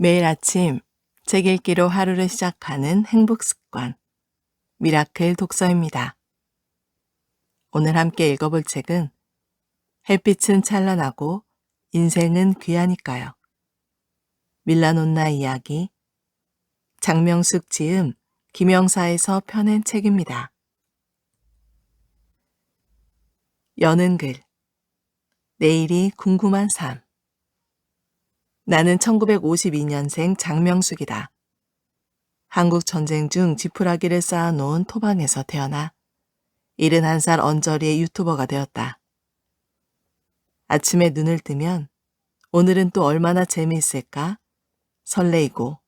매일 아침 책 읽기로 하루를 시작하는 행복 습관, 미라클 독서입니다. 오늘 함께 읽어볼 책은 햇빛은 찬란하고 인생은 귀하니까요. 밀라논나 이야기, 장명숙 지음, 김영사에서 펴낸 책입니다. 여는 글, 내일이 궁금한 삶. 나는 1952년생 장명숙이다. 한국 전쟁 중 지푸라기를 쌓아놓은 토방에서 태어나 71살 언저리의 유튜버가 되었다. 아침에 눈을 뜨면 오늘은 또 얼마나 재미있을까? 설레이고,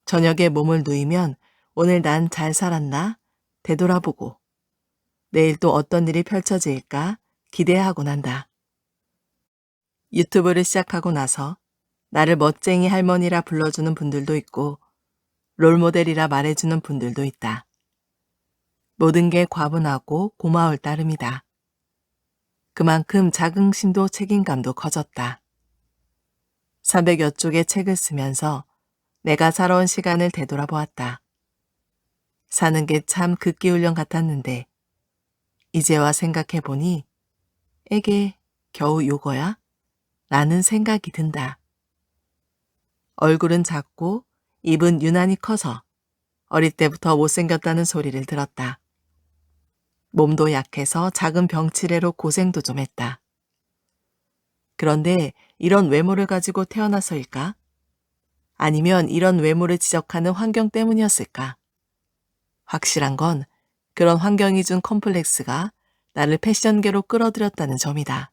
저녁에 몸을 누이면 오늘 난 잘 살았나? 되돌아보고, 내일 또 어떤 일이 펼쳐질까? 기대하곤 한다. 유튜브를 시작하고 나서 나를 멋쟁이 할머니라 불러주는 분들도 있고, 롤모델이라 말해주는 분들도 있다. 모든 게 과분하고 고마울 따름이다. 그만큼 자긍심도 책임감도 커졌다. 300여 쪽의 책을 쓰면서 내가 살아온 시간을 되돌아보았다. 사는 게 참 극기훈련 같았는데 이제와 생각해보니 에게 겨우 요거야? 라는 생각이 든다. 얼굴은 작고 입은 유난히 커서 어릴 때부터 못생겼다는 소리를 들었다. 몸도 약해서 작은 병치레로 고생도 좀 했다. 그런데 이런 외모를 가지고 태어나서일까? 아니면 이런 외모를 지적하는 환경 때문이었을까? 확실한 건 그런 환경이 준 컴플렉스가 나를 패션계로 끌어들였다는 점이다.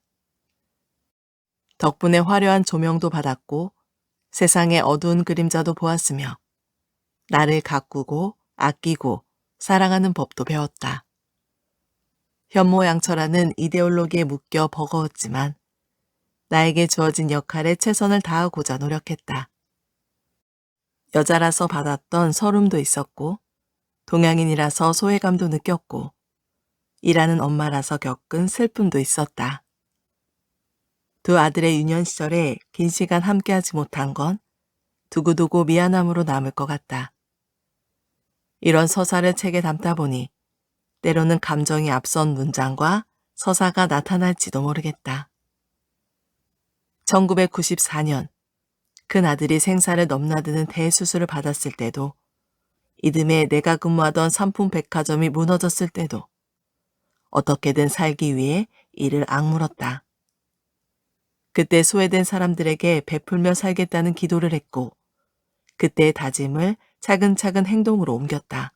덕분에 화려한 조명도 받았고 세상의 어두운 그림자도 보았으며 나를 가꾸고 아끼고 사랑하는 법도 배웠다. 현모양처라는 이데올로기에 묶여 버거웠지만 나에게 주어진 역할에 최선을 다하고자 노력했다. 여자라서 받았던 서름도 있었고 동양인이라서 소외감도 느꼈고 일하는 엄마라서 겪은 슬픔도 있었다. 두 아들의 유년 시절에 긴 시간 함께하지 못한 건 두고두고 미안함으로 남을 것 같다. 이런 서사를 책에 담다 보니 때로는 감정이 앞선 문장과 서사가 나타날지도 모르겠다. 1994년 큰아들이 생사를 넘나드는 대수술을 받았을 때도 이듬해 내가 근무하던 삼풍 백화점이 무너졌을 때도 어떻게든 살기 위해 이를 악물었다. 그때 소외된 사람들에게 베풀며 살겠다는 기도를 했고 그때의 다짐을 차근차근 행동으로 옮겼다.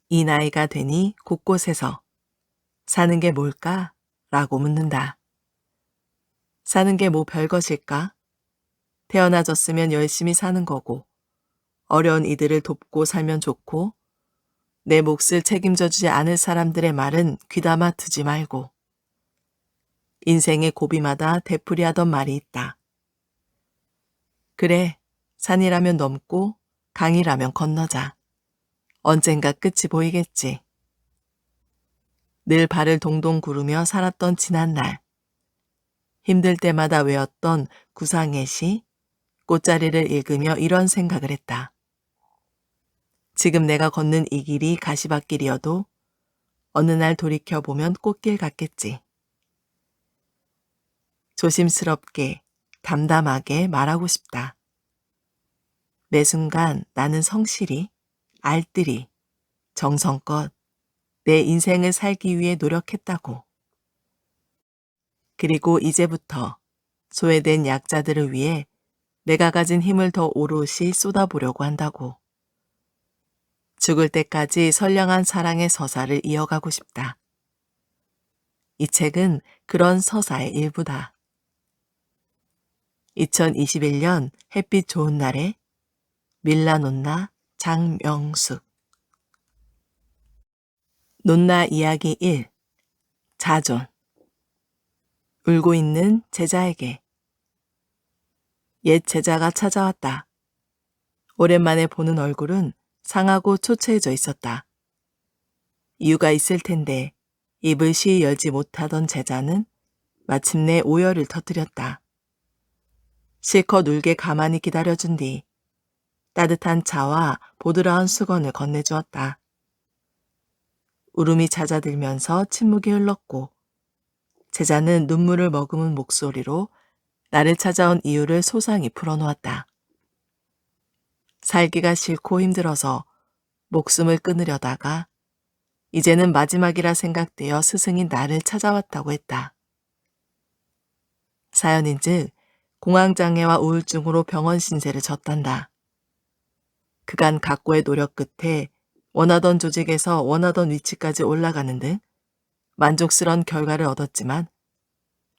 이 나이가 되니 곳곳에서 사는 게 뭘까? 라고 묻는다. 사는 게 뭐 별것일까? 태어나졌으면 열심히 사는 거고 어려운 이들을 돕고 살면 좋고 내 몫을 책임져 주지 않을 사람들의 말은 귀담아 두지 말고 인생의 고비마다 되풀이하던 말이 있다. 그래, 산이라면 넘고 강이라면 건너자. 언젠가 끝이 보이겠지. 늘 발을 동동 구르며 살았던 지난날. 힘들 때마다 외웠던 구상의 시, 꽃자리를 읽으며 이런 생각을 했다. 지금 내가 걷는 이 길이 가시밭길이어도 어느 날 돌이켜보면 꽃길 같겠지. 조심스럽게, 담담하게 말하고 싶다. 매 순간 나는 성실히, 알뜰히, 정성껏 내 인생을 살기 위해 노력했다고. 그리고 이제부터 소외된 약자들을 위해 내가 가진 힘을 더 오롯이 쏟아보려고 한다고. 죽을 때까지 선량한 사랑의 서사를 이어가고 싶다. 이 책은 그런 서사의 일부다. 2021년 햇빛 좋은 날에 밀라논나 장명숙. 논나 이야기 1. 자존. 울고 있는 제자에게. 옛 제자가 찾아왔다. 오랜만에 보는 얼굴은 상하고 초췌해져 있었다. 이유가 있을 텐데 입을 쉬이 열지 못하던 제자는 마침내 오열을 터뜨렸다. 실컷 울게 가만히 기다려준 뒤 따뜻한 차와 보드라운 수건을 건네주었다. 울음이 잦아들면서 침묵이 흘렀고 제자는 눈물을 머금은 목소리로 나를 찾아온 이유를 소상히 풀어놓았다. 살기가 싫고 힘들어서 목숨을 끊으려다가 이제는 마지막이라 생각되어 스승이 나를 찾아왔다고 했다. 사연인즉 공황장애와 우울증으로 병원 신세를 졌단다. 그간 각고의 노력 끝에 원하던 조직에서 원하던 위치까지 올라가는 등 만족스러운 결과를 얻었지만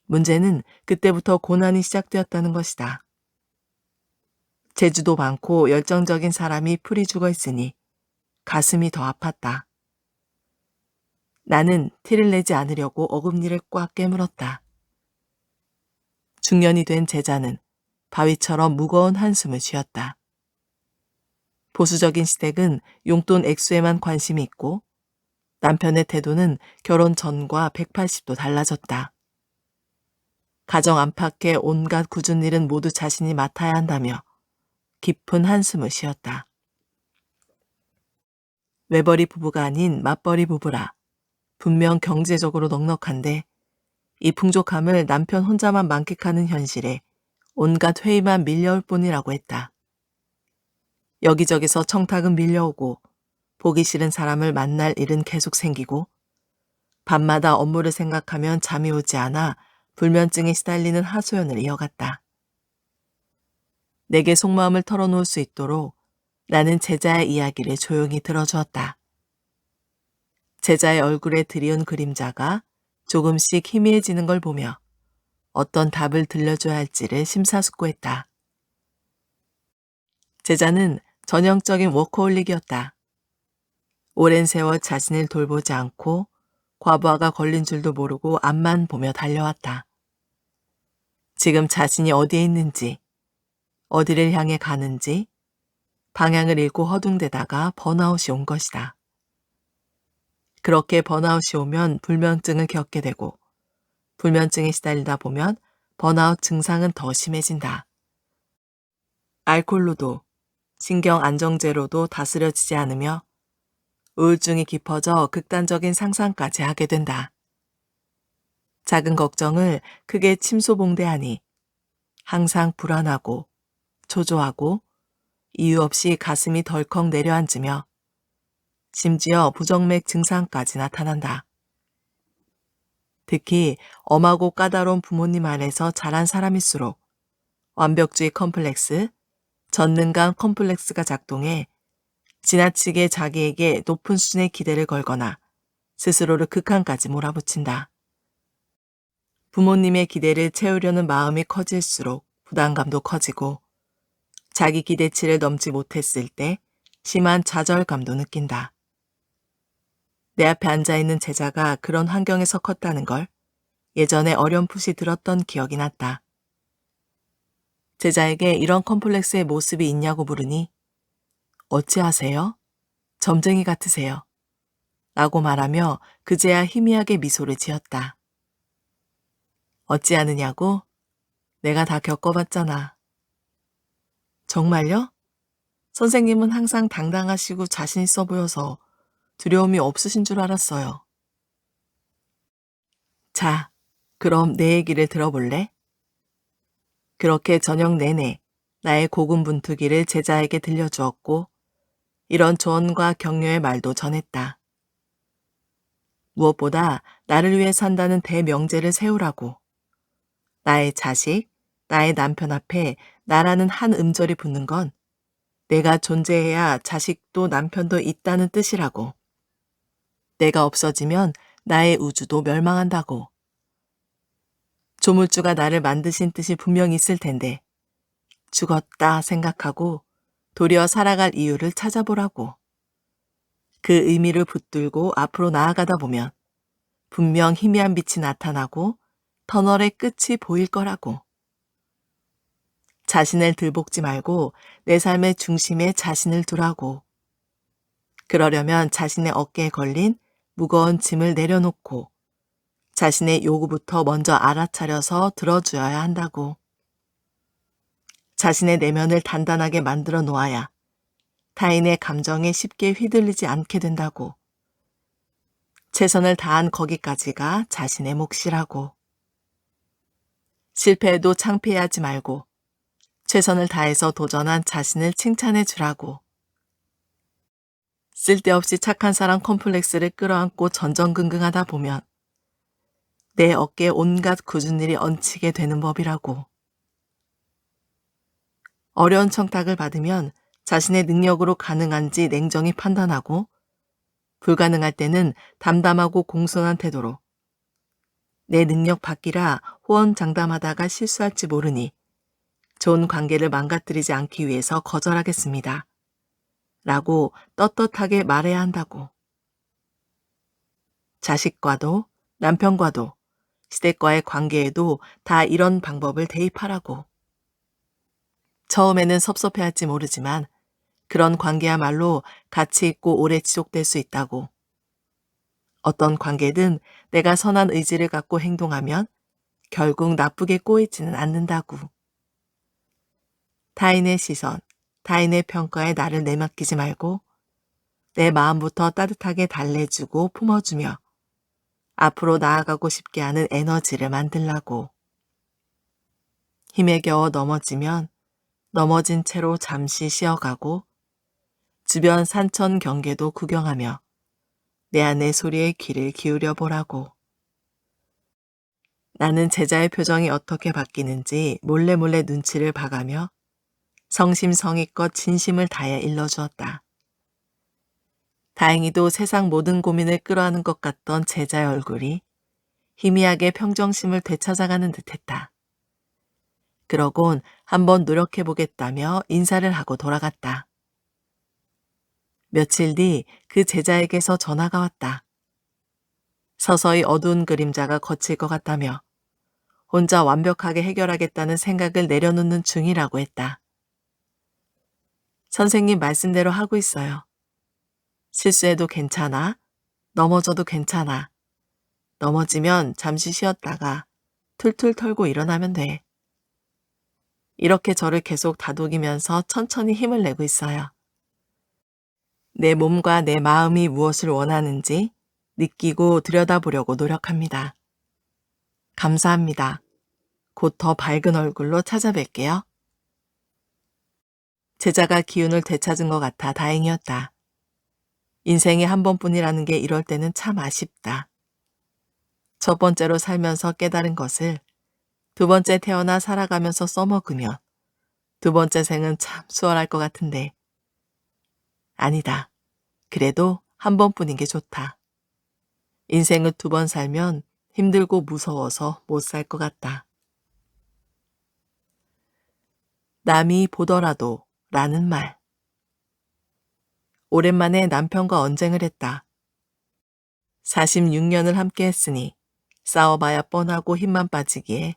문제는 그때부터 고난이 시작되었다는 것이다. 재주도 많고 열정적인 사람이 풀이 죽어 있으니 가슴이 더 아팠다. 나는 티를 내지 않으려고 어금니를 꽉 깨물었다. 중년이 된 제자는 바위처럼 무거운 한숨을 쉬었다. 보수적인 시댁은 용돈 액수에만 관심이 있고 남편의 태도는 결혼 전과 180도 달라졌다. 가정 안팎의 온갖 굳은 일은 모두 자신이 맡아야 한다며 깊은 한숨을 쉬었다. 외벌이 부부가 아닌 맞벌이 부부라 분명 경제적으로 넉넉한데 이 풍족함을 남편 혼자만 만끽하는 현실에 온갖 회의만 밀려올 뿐이라고 했다. 여기저기서 청탁은 밀려오고 보기 싫은 사람을 만날 일은 계속 생기고 밤마다 업무를 생각하면 잠이 오지 않아 불면증에 시달리는 하소연을 이어갔다. 내게 속마음을 털어놓을 수 있도록 나는 제자의 이야기를 조용히 들어주었다. 제자의 얼굴에 드리운 그림자가 조금씩 희미해지는 걸 보며 어떤 답을 들려줘야 할지를 심사숙고했다. 제자는 전형적인 워커홀릭이었다. 오랜 세월 자신을 돌보지 않고 과부하가 걸린 줄도 모르고 앞만 보며 달려왔다. 지금 자신이 어디에 있는지, 어디를 향해 가는지 방향을 잃고 허둥대다가 번아웃이 온 것이다. 그렇게 번아웃이 오면 불면증을 겪게 되고 불면증에 시달리다 보면 번아웃 증상은 더 심해진다. 알코올로도 신경 안정제로도 다스려지지 않으며 우울증이 깊어져 극단적인 상상까지 하게 된다. 작은 걱정을 크게 침소봉대하니 항상 불안하고 초조하고 이유 없이 가슴이 덜컥 내려앉으며 심지어 부정맥 증상까지 나타난다. 특히 엄하고 까다로운 부모님 안에서 자란 사람일수록 완벽주의 컴플렉스, 전능감 컴플렉스가 작동해 지나치게 자기에게 높은 수준의 기대를 걸거나 스스로를 극한까지 몰아붙인다. 부모님의 기대를 채우려는 마음이 커질수록 부담감도 커지고 자기 기대치를 넘지 못했을 때 심한 좌절감도 느낀다. 내 앞에 앉아있는 제자가 그런 환경에서 컸다는 걸 예전에 어렴풋이 들었던 기억이 났다. 제자에게 이런 컴플렉스의 모습이 있냐고 물으니 어찌하세요? 점쟁이 같으세요. 라고 말하며 그제야 희미하게 미소를 지었다. 어찌하느냐고? 내가 다 겪어봤잖아. 정말요? 선생님은 항상 당당하시고 자신 있어 보여서 두려움이 없으신 줄 알았어요. 자, 그럼 내 얘기를 들어볼래? 그렇게 저녁 내내 나의 고군분투기를 제자에게 들려주었고 이런 조언과 격려의 말도 전했다. 무엇보다 나를 위해 산다는 대명제를 세우라고. 나의 자식, 나의 남편 앞에 나라는 한 음절이 붙는 건 내가 존재해야 자식도 남편도 있다는 뜻이라고. 내가 없어지면 나의 우주도 멸망한다고. 조물주가 나를 만드신 뜻이 분명 있을 텐데 죽었다 생각하고 도리어 살아갈 이유를 찾아보라고. 그 의미를 붙들고 앞으로 나아가다 보면 분명 희미한 빛이 나타나고 터널의 끝이 보일 거라고. 자신을 들볶지 말고 내 삶의 중심에 자신을 두라고. 그러려면 자신의 어깨에 걸린 무거운 짐을 내려놓고 자신의 요구부터 먼저 알아차려서 들어주어야 한다고. 자신의 내면을 단단하게 만들어 놓아야 타인의 감정에 쉽게 휘둘리지 않게 된다고. 최선을 다한 거기까지가 자신의 몫이라고. 실패해도 창피해하지 말고 최선을 다해서 도전한 자신을 칭찬해 주라고. 쓸데없이 착한 사람 컴플렉스를 끌어안고 전전긍긍하다 보면 내 어깨에 온갖 굳은 일이 얹히게 되는 법이라고. 어려운 청탁을 받으면 자신의 능력으로 가능한지 냉정히 판단하고 불가능할 때는 담담하고 공손한 태도로 내 능력 밖이라 호언장담하다가 실수할지 모르니 좋은 관계를 망가뜨리지 않기 위해서 거절하겠습니다. 라고 떳떳하게 말해야 한다고. 자식과도 남편과도 시댁과의 관계에도 다 이런 방법을 대입하라고. 처음에는 섭섭해할지 모르지만 그런 관계야말로 가치 있고 오래 지속될 수 있다고. 어떤 관계든 내가 선한 의지를 갖고 행동하면 결국 나쁘게 꼬이지는 않는다고. 타인의 시선, 타인의 평가에 나를 내맡기지 말고 내 마음부터 따뜻하게 달래주고 품어주며 앞으로 나아가고 싶게 하는 에너지를 만들라고. 힘에 겨워 넘어지면 넘어진 채로 잠시 쉬어가고 주변 산천 경계도 구경하며 내 안의 소리에 귀를 기울여 보라고. 나는 제자의 표정이 어떻게 바뀌는지 몰래 눈치를 봐가며 성심성의껏 진심을 다해 일러주었다. 다행히도 세상 모든 고민을 끌어안은 것 같던 제자의 얼굴이 희미하게 평정심을 되찾아가는 듯했다. 그러곤 한번 노력해보겠다며 인사를 하고 돌아갔다. 며칠 뒤 그 제자에게서 전화가 왔다. 서서히 어두운 그림자가 걷힐 것 같다며 혼자 완벽하게 해결하겠다는 생각을 내려놓는 중이라고 했다. 선생님 말씀대로 하고 있어요. 실수해도 괜찮아. 넘어져도 괜찮아. 넘어지면 잠시 쉬었다가 툴툴 털고 일어나면 돼. 이렇게 저를 계속 다독이면서 천천히 힘을 내고 있어요. 내 몸과 내 마음이 무엇을 원하는지 느끼고 들여다보려고 노력합니다. 감사합니다. 곧 더 밝은 얼굴로 찾아뵐게요. 제자가 기운을 되찾은 것 같아 다행이었다. 인생에 한 번뿐이라는 게 이럴 때는 참 아쉽다. 첫 번째로 살면서 깨달은 것을 두 번째 태어나 살아가면서 써먹으면 두 번째 생은 참 수월할 것 같은데. 아니다. 그래도 한 번뿐인 게 좋다. 인생을 두 번 살면 힘들고 무서워서 못 살 것 같다. 남이 보더라도 라는 말. 오랜만에 남편과 언쟁을 했다. 46년을 함께 했으니 싸워봐야 뻔하고 힘만 빠지기에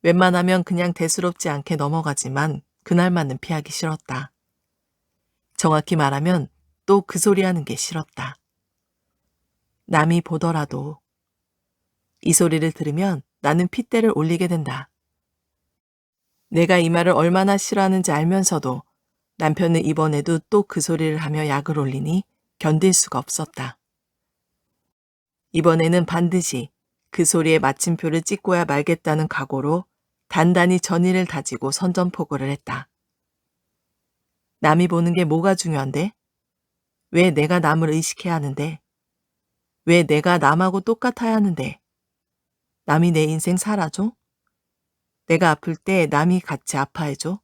웬만하면 그냥 대수롭지 않게 넘어가지만 그날만은 피하기 싫었다. 정확히 말하면 또 그 소리 하는 게 싫었다. 남이 보더라도. 이 소리를 들으면 나는 핏대를 올리게 된다. 내가 이 말을 얼마나 싫어하는지 알면서도 남편은 이번에도 또 그 소리를 하며 약을 올리니 견딜 수가 없었다. 이번에는 반드시 그 소리에 마침표를 찍고야 말겠다는 각오로 단단히 전의를 다지고 선전포고를 했다. 남이 보는 게 뭐가 중요한데? 왜 내가 남을 의식해야 하는데? 왜 내가 남하고 똑같아야 하는데? 남이 내 인생 살아줘? 내가 아플 때 남이 같이 아파해줘?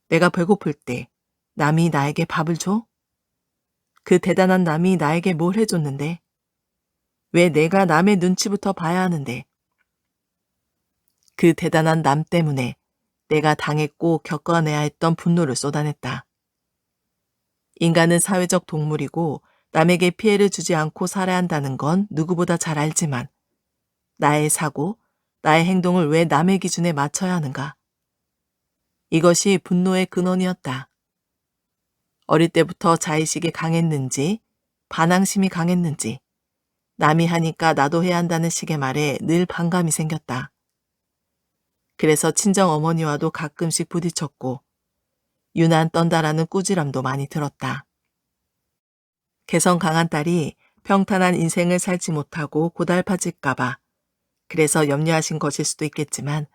내가 배고플 때 남이 나에게 밥을 줘? 그 대단한 남이 나에게 뭘 해줬는데? 왜 내가 남의 눈치부터 봐야 하는데? 그 대단한 남 때문에 내가 당했고 겪어내야 했던 분노를 쏟아냈다. 인간은 사회적 동물이고 남에게 피해를 주지 않고 살아야 한다는 건 누구보다 잘 알지만 나의 사고, 나의 행동을 왜 남의 기준에 맞춰야 하는가? 이것이 분노의 근원이었다. 어릴 때부터 자의식이 강했는지, 반항심이 강했는지, 남이 하니까 나도 해야 한다는 식의 말에 늘 반감이 생겼다. 그래서 친정 어머니와도 가끔씩 부딪혔고 유난 떤다라는 꾸지람도 많이 들었다. 개성 강한 딸이 평탄한 인생을 살지 못하고 고달파질까봐 그래서 염려하신 것일 수도 있겠지만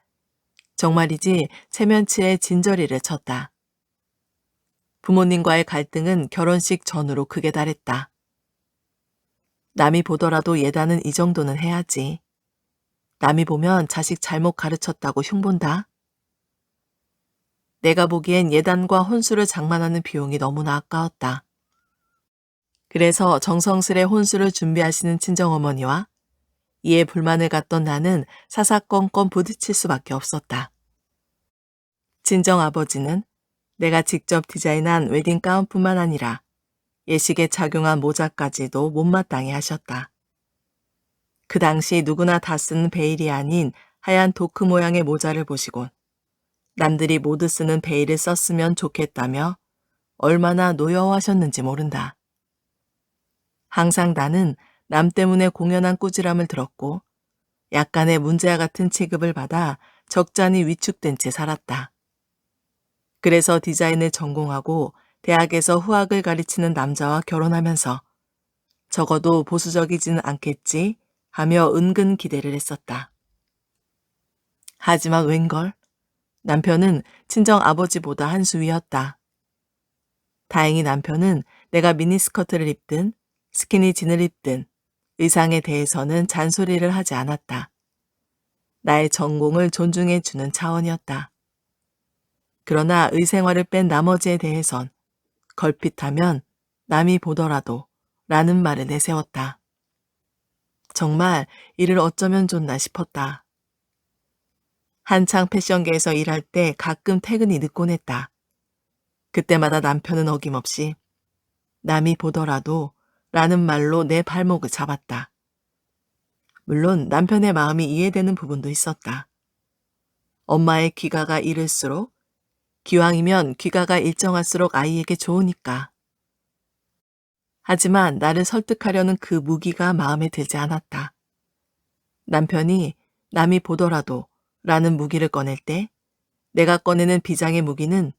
정말이지 체면치에 진저리를 쳤다. 부모님과의 갈등은 결혼식 전후로 극에 달했다. 남이 보더라도 예단은 이 정도는 해야지. 남이 보면 자식 잘못 가르쳤다고 흉본다. 내가 보기엔 예단과 혼수를 장만하는 비용이 너무나 아까웠다. 그래서 정성스레 혼수를 준비하시는 친정어머니와 이에 불만을 갖던 나는 사사건건 부딪힐 수밖에 없었다. 친정아버지는 내가 직접 디자인한 웨딩가운뿐만 아니라 예식에 착용한 모자까지도 못마땅해 하셨다. 그 당시 누구나 다 쓰는 베일이 아닌 하얀 도크 모양의 모자를 보시곤 남들이 모두 쓰는 베일을 썼으면 좋겠다며 얼마나 노여워하셨는지 모른다. 항상 나는 남 때문에 공연한 꾸지람을 들었고 약간의 문제와 같은 취급을 받아 적잖이 위축된 채 살았다. 그래서 디자인을 전공하고 대학에서 후학을 가르치는 남자와 결혼하면서 적어도 보수적이지는 않겠지 하며 은근 기대를 했었다. 하지만 웬걸? 남편은 친정 아버지보다 한 수 위였다. 다행히 남편은 내가 미니스커트를 입든 스키니진을 입든 의상에 대해서는 잔소리를 하지 않았다. 나의 전공을 존중해주는 차원이었다. 그러나 의생활을 뺀 나머지에 대해선 걸핏하면 남이 보더라도 라는 말을 내세웠다. 정말 이를 어쩌면 좋나 싶었다. 한창 패션계에서 일할 때 가끔 퇴근이 늦곤 했다. 그때마다 남편은 어김없이 남이 보더라도 라는 말로 내 발목을 잡았다. 물론 남편의 마음이 이해되는 부분도 있었다. 엄마의 귀가가 이를수록 기왕이면 귀가가 일정할수록 아이에게 좋으니까. 하지만 나를 설득하려는 그 무기가 마음에 들지 않았다. 남편이 남이 보더라도 라는 무기를 꺼낼 때 내가 꺼내는 비장의 무기는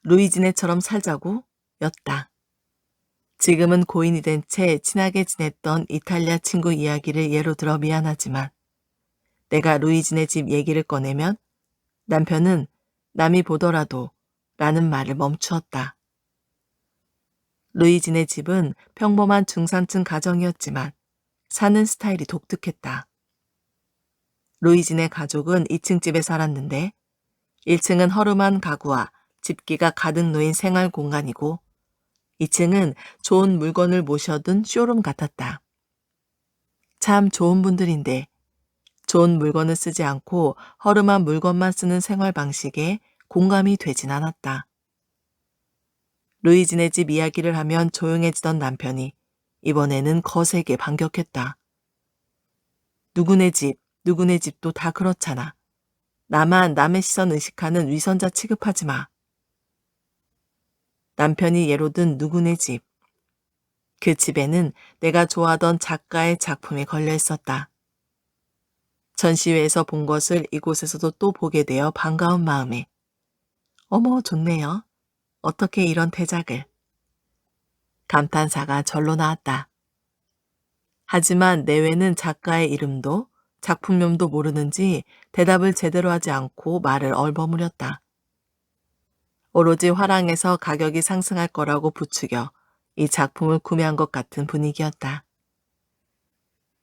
루이지네처럼 살자고 였다. 지금은 고인이 된 채 친하게 지냈던 이탈리아 친구 이야기를 예로 들어 미안하지만 내가 루이지네 집 얘기를 꺼내면 남편은 남이 보더라도 라는 말을 멈추었다. 루이지네 집은 평범한 중산층 가정이었지만 사는 스타일이 독특했다. 루이지네 가족은 2층 집에 살았는데 1층은 허름한 가구와 집기가 가득 놓인 생활 공간이고 2층은 좋은 물건을 모셔둔 쇼룸 같았다. 참 좋은 분들인데 좋은 물건을 쓰지 않고 허름한 물건만 쓰는 생활 방식에 공감이 되진 않았다. 루이지네 집 이야기를 하면 조용해지던 남편이 이번에는 거세게 반격했다. 누구네 집, 누구네 집도 다 그렇잖아. 나만 남의 시선 의식하는 위선자 취급하지 마. 남편이 예로 든 누구네 집. 그 집에는 내가 좋아하던 작가의 작품이 걸려 있었다. 전시회에서 본 것을 이곳에서도 또 보게 되어 반가운 마음에 어머 좋네요. 어떻게 이런 대작을. 감탄사가 절로 나왔다. 하지만 내외는 작가의 이름도 작품명도 모르는지 대답을 제대로 하지 않고 말을 얼버무렸다. 오로지 화랑에서 가격이 상승할 거라고 부추겨 이 작품을 구매한 것 같은 분위기였다.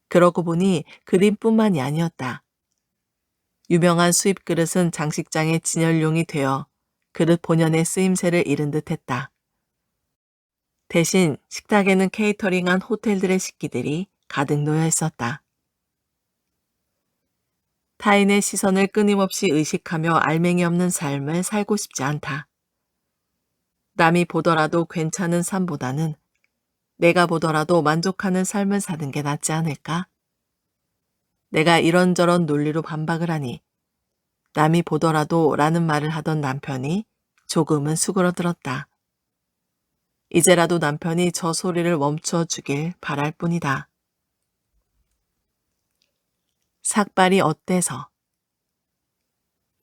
그러고 보니 그림뿐만이 아니었다. 유명한 수입 그릇은 장식장의 진열용이 되어 그릇 본연의 쓰임새를 잃은 듯했다. 대신 식탁에는 케이터링한 호텔들의 식기들이 가득 놓여 있었다. 타인의 시선을 끊임없이 의식하며 알맹이 없는 삶을 살고 싶지 않다. 남이 보더라도 괜찮은 삶보다는 내가 보더라도 만족하는 삶을 사는 게 낫지 않을까? 내가 이런저런 논리로 반박을 하니 남이 보더라도 라는 말을 하던 남편이 조금은 수그러들었다. 이제라도 남편이 저 소리를 멈춰 주길 바랄 뿐이다. 삭발이 어때서?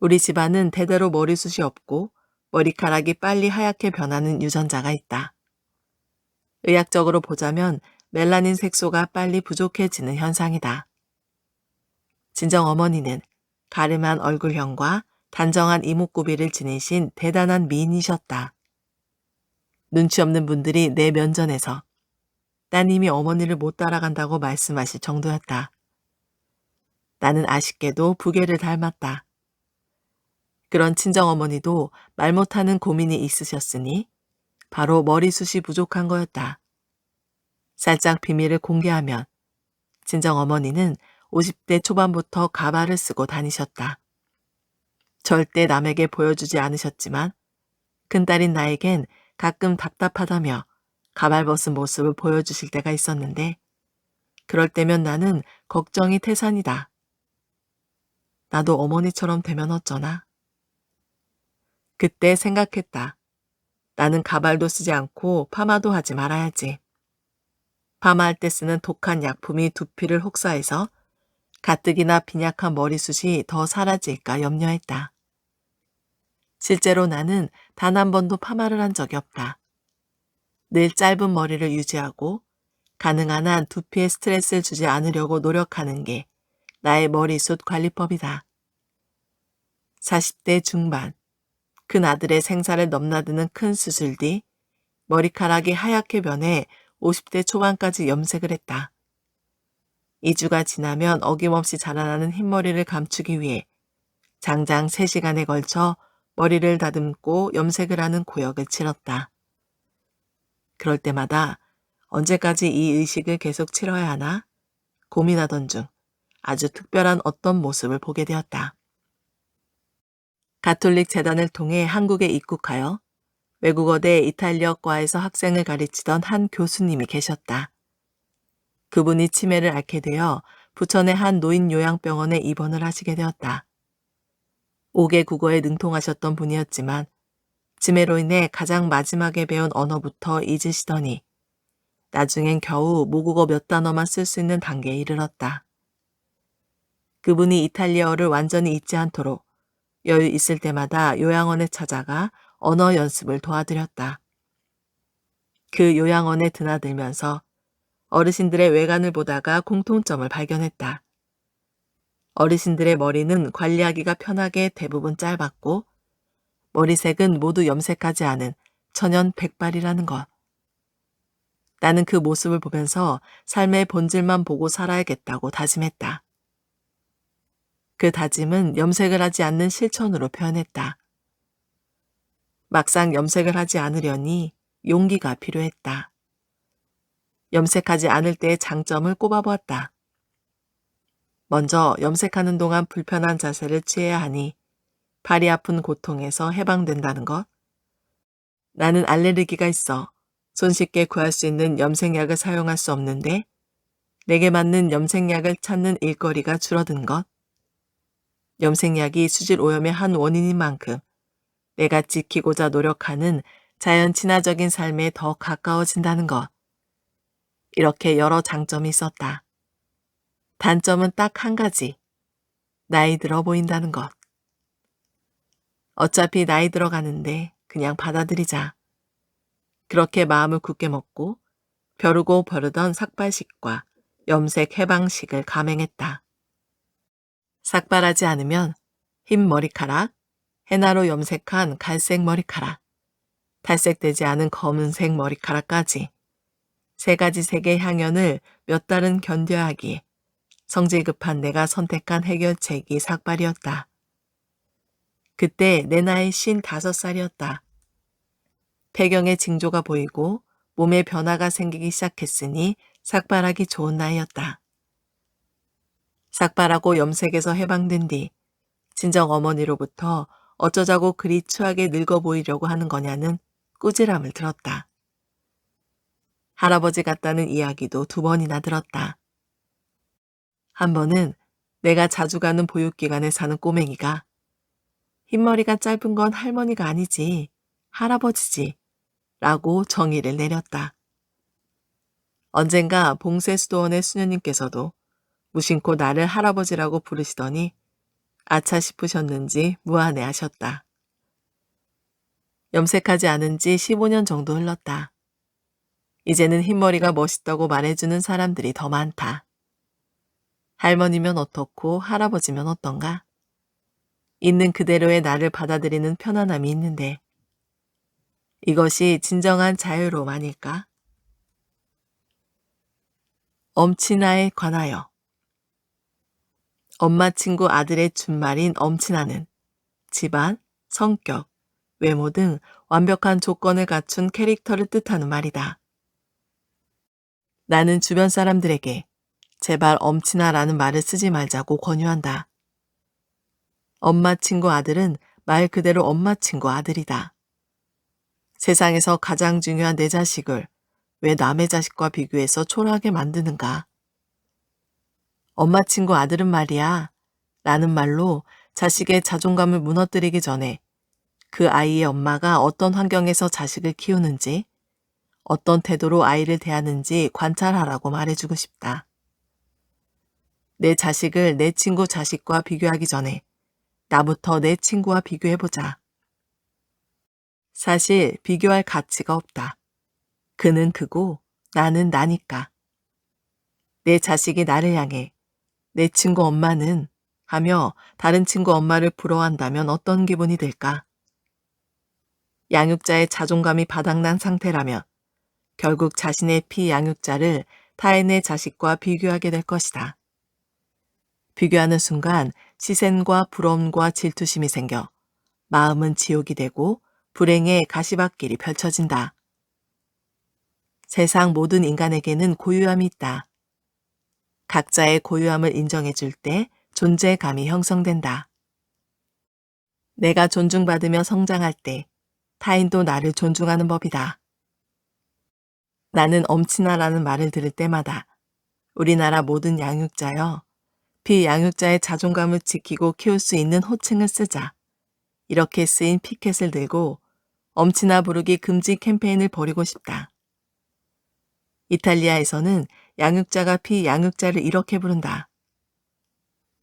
우리 집안은 대대로 머리숱이 없고 머리카락이 빨리 하얗게 변하는 유전자가 있다. 의학적으로 보자면 멜라닌 색소가 빨리 부족해지는 현상이다. 친정 어머니는 가름한 얼굴형과 단정한 이목구비를 지니신 대단한 미인이셨다. 눈치 없는 분들이 내 면전에서 따님이 어머니를 못 따라간다고 말씀하실 정도였다. 나는 아쉽게도 부계를 닮았다. 그런 친정어머니도 말 못하는 고민이 있으셨으니 바로 머리숱이 부족한 거였다. 살짝 비밀을 공개하면 친정어머니는 50대 초반부터 가발을 쓰고 다니셨다. 절대 남에게 보여주지 않으셨지만 큰딸인 나에겐 가끔 답답하다며 가발 벗은 모습을 보여주실 때가 있었는데 그럴 때면 나는 걱정이 태산이다. 나도 어머니처럼 되면 어쩌나. 그때 생각했다. 나는 가발도 쓰지 않고 파마도 하지 말아야지. 파마할 때 쓰는 독한 약품이 두피를 혹사해서 가뜩이나 빈약한 머리숱이 더 사라질까 염려했다. 실제로 나는 단 한 번도 파마를 한 적이 없다. 늘 짧은 머리를 유지하고 가능한 한 두피에 스트레스를 주지 않으려고 노력하는 게 나의 머리숱 관리법이다. 40대 중반, 큰 아들의 생사를 넘나드는 큰 수술 뒤 머리카락이 하얗게 변해 50대 초반까지 염색을 했다. 2주가 지나면 어김없이 자라나는 흰머리를 감추기 위해 장장 3시간에 걸쳐 머리를 다듬고 염색을 하는 고역을 치렀다. 그럴 때마다 언제까지 이 의식을 계속 치러야 하나 고민하던 중 아주 특별한 어떤 모습을 보게 되었다. 가톨릭 재단을 통해 한국에 입국하여 외국어대 이탈리아과에서 학생을 가르치던 한 교수님이 계셨다. 그분이 치매를 앓게 되어 부천의 한 노인 요양병원에 입원을 하시게 되었다. 5개 국어에 능통하셨던 분이었지만 치매로 인해 가장 마지막에 배운 언어부터 잊으시더니 나중엔 겨우 모국어 몇 단어만 쓸 수 있는 단계에 이르렀다. 그분이 이탈리아어를 완전히 잊지 않도록 여유 있을 때마다 요양원에 찾아가 언어 연습을 도와드렸다. 그 요양원에 드나들면서 어르신들의 외관을 보다가 공통점을 발견했다. 어르신들의 머리는 관리하기가 편하게 대부분 짧았고 머리색은 모두 염색하지 않은 천연 백발이라는 것. 나는 그 모습을 보면서 삶의 본질만 보고 살아야겠다고 다짐했다. 그 다짐은 염색을 하지 않는 실천으로 표현했다. 막상 염색을 하지 않으려니 용기가 필요했다. 염색하지 않을 때의 장점을 꼽아보았다. 먼저 염색하는 동안 불편한 자세를 취해야 하니 발이 아픈 고통에서 해방된다는 것. 나는 알레르기가 있어 손쉽게 구할 수 있는 염색약을 사용할 수 없는데 내게 맞는 염색약을 찾는 일거리가 줄어든 것. 염색약이 수질 오염의 한 원인인 만큼 내가 지키고자 노력하는 자연 친화적인 삶에 더 가까워진다는 것. 이렇게 여러 장점이 있었다. 단점은 딱 한 가지. 나이 들어 보인다는 것. 어차피 나이 들어가는데 그냥 받아들이자. 그렇게 마음을 굳게 먹고 벼르고 버르던 삭발식과 염색 해방식을 감행했다. 삭발하지 않으면 흰 머리카락, 해나로 염색한 갈색 머리카락, 탈색되지 않은 검은색 머리카락까지 3가지 색의 향연을 몇 달은 견뎌야 하기에 성질 급한 내가 선택한 해결책이 삭발이었다. 그때 내 나이 55살이었다. 폐경의 징조가 보이고 몸에 변화가 생기기 시작했으니 삭발하기 좋은 나이였다. 삭발하고 염색에서 해방된 뒤 친정 어머니로부터 어쩌자고 그리 추하게 늙어 보이려고 하는 거냐는 꾸지람을 들었다. 할아버지 같다는 이야기도 2번이나 들었다. 한 번은 내가 자주 가는 보육기관에 사는 꼬맹이가 흰머리가 짧은 건 할머니가 아니지, 할아버지지 라고 정의를 내렸다. 언젠가 봉쇄수도원의 수녀님께서도 무심코 나를 할아버지라고 부르시더니 아차 싶으셨는지 무안해 하셨다. 염색하지 않은 지 15년 정도 흘렀다. 이제는 흰머리가 멋있다고 말해주는 사람들이 더 많다. 할머니면 어떻고 할아버지면 어떤가? 있는 그대로의 나를 받아들이는 편안함이 있는데 이것이 진정한 자유로움 아닐까? 엄친아에 관하여 엄마 친구 아들의 준말인 엄친아는 집안, 성격, 외모 등 완벽한 조건을 갖춘 캐릭터를 뜻하는 말이다. 나는 주변 사람들에게 제발 엄친아라는 말을 쓰지 말자고 권유한다. 엄마 친구 아들은 말 그대로 엄마 친구 아들이다. 세상에서 가장 중요한 내 자식을 왜 남의 자식과 비교해서 초라하게 만드는가? 엄마 친구 아들은 말이야. 라는 말로 자식의 자존감을 무너뜨리기 전에 그 아이의 엄마가 어떤 환경에서 자식을 키우는지, 어떤 태도로 아이를 대하는지 관찰하라고 말해주고 싶다. 내 자식을 내 친구 자식과 비교하기 전에 나부터 내 친구와 비교해보자. 사실 비교할 가치가 없다. 그는 그고 나는 나니까. 내 자식이 나를 향해 내 친구 엄마는 하며 다른 친구 엄마를 부러워한다면 어떤 기분이 들까? 양육자의 자존감이 바닥난 상태라면 결국 자신의 피양육자를 타인의 자식과 비교하게 될 것이다. 비교하는 순간 시샘과 부러움과 질투심이 생겨 마음은 지옥이 되고 불행의 가시밭길이 펼쳐진다. 세상 모든 인간에게는 고유함이 있다. 각자의 고유함을 인정해 줄 때 존재감이 형성된다. 내가 존중받으며 성장할 때 타인도 나를 존중하는 법이다. 나는 엄친아라는 말을 들을 때마다 우리나라 모든 양육자여, 비양육자의 자존감을 지키고 키울 수 있는 호칭을 쓰자. 이렇게 쓰인 피켓을 들고 엄친아 부르기 금지 캠페인을 벌이고 싶다. 이탈리아에서는 양육자가 비양육자를 이렇게 부른다.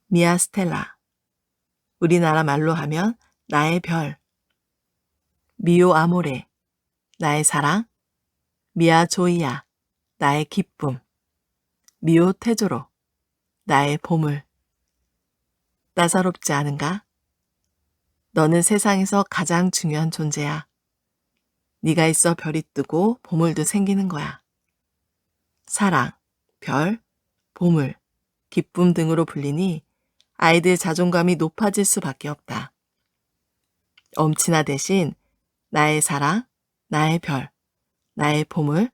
미아 스텔라. 우리나라 말로 하면 나의 별. 미오 아모레. 나의 사랑. 미아 조이야. 나의 기쁨. 미오 테조로. 나의 보물. 따사롭지 않은가? 너는 세상에서 가장 중요한 존재야. 네가 있어 별이 뜨고 보물도 생기는 거야. 사랑, 별, 보물, 기쁨 등으로 불리니 아이들 자존감이 높아질 수밖에 없다. 엄친아 대신 나의 사랑, 나의 별, 나의 보물,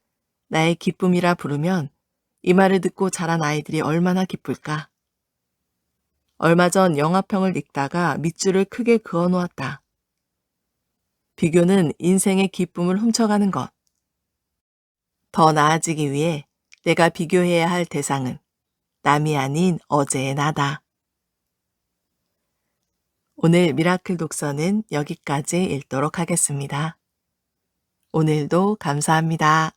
나의 기쁨이라 부르면 이 말을 듣고 자란 아이들이 얼마나 기쁠까? 얼마 전 영화평을 읽다가 밑줄을 크게 그어 놓았다. 비교는 인생의 기쁨을 훔쳐가는 것. 더 나아지기 위해 내가 비교해야 할 대상은 남이 아닌 어제의 나다. 오늘 미라클 독서는 여기까지 읽도록 하겠습니다. 오늘도 감사합니다.